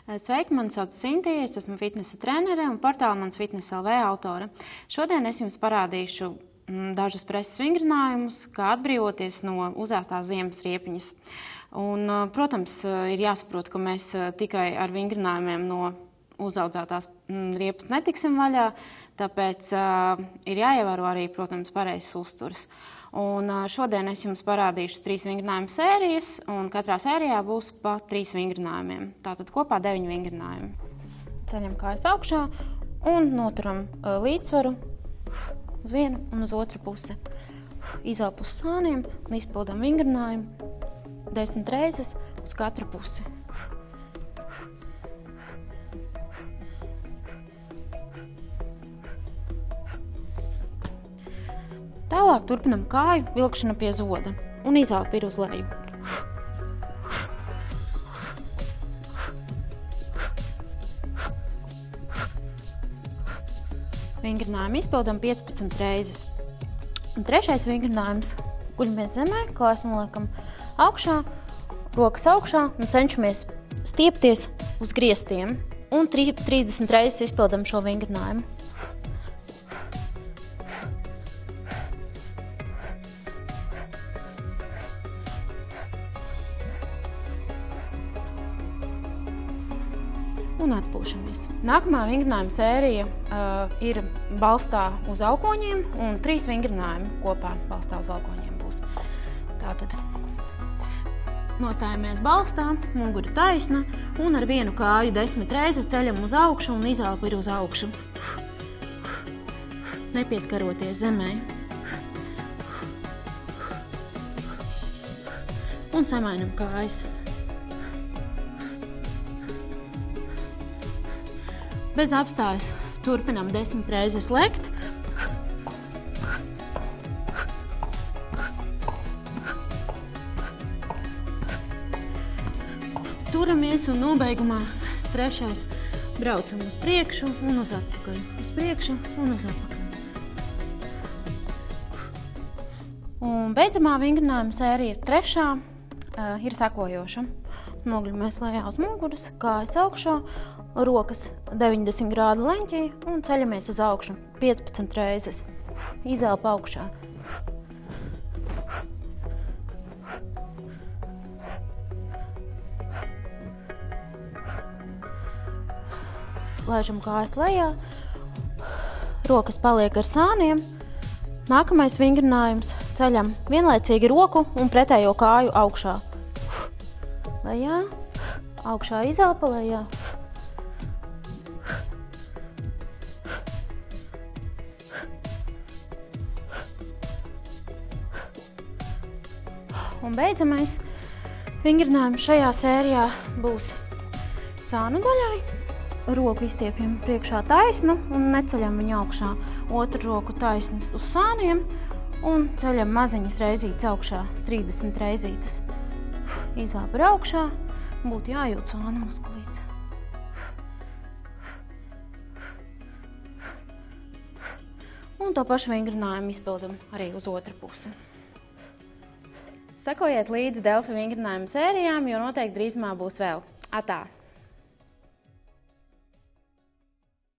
Sveiki, mani sauc Sintija, es esmu fitnesa trenere un portāla Mans Fitness LV autore. Šodien es jums parādīšu dažus preses vingrinājumus, kā atbrīvoties no uzāstās ziemas riepiņas. Un, protams, ir jāsaprot, ka mēs tikai ar vingrinājumiem no uzaudzētās riepas netiksim vaļā, tāpēc ir jāievēro arī, protams, pareizs uzturs. Un šodien es jums parādīšu 3 vingrinājumu sērijas, un katrā sērijā būs pa 3 vingrinājumiem. Tātad kopā 9 vingrinājumi. Ceļam kājas augšā un noturam līdzsvaru uz vienu un uz otru pusi. Izelpu uz sāniem un izpildam vingrinājumu 10 reizes uz katru pusi. Tālāk turpinam kāju vilkšanu pie zoda un izelpa ir uz leju. Vingrinājumu izpildam 15 reizes. Un trešais vingrinājums – guļamies zemē, kājas noliekam augšā, rokas augšā un cenšamies stiepties uz griestiem. Un 30 reizes izpildam šo vingrinājumu. Un atpūšamies. Nākamā vingrinājuma sērija ir balstā uz aukoņiem, un 3 vingrinājumi kopā balstā uz aukoņiem būs. Tātad nostājamies balstā, mugura taisna, un ar vienu kāju 10 reizes ceļam uz augšu, un izelpa ir uz augšu. Nepieskaroties zemē. Un samainam kājas. Bez apstājas turpinām 10 reizes lekt. Turamies un nobeigumā trešais braucam uz priekšu un uz atpakaļ. Uz priekšu un uz atpakaļ. Un beidzamā vingrinājuma sērija trešā ir sekojoša. Nogļamies lejā uz muguras, kājas augšā, rokas 90 grādu leņķī un ceļamies uz augšu 15 reizes. Izelpa augšā. Laižam kājas lejā. Rokas paliek ar sāniem. Nākamais vingrinājums – ceļam vienlaicīgi roku un pretējo kāju augšā. Lejā, augšā izelpa lejā. Un beidzamais vingrinājums šajā sērijā būs sānu daļai. Roku izstiepjam priekšā taisnu un neceļam viņu augšā. Otru roku taisnas uz sāniem un ceļam maziņas reizītes augšā, 30 reizītes. Izelpa ir augšā, būtu jājūt sānu muskulītes. Un to pašu vingrinājumu izpildam arī uz otru pusi. Sekojiet līdzi Delfi vingrinājumu sērijām, jo noteikti drīzumā būs vēl. Atā!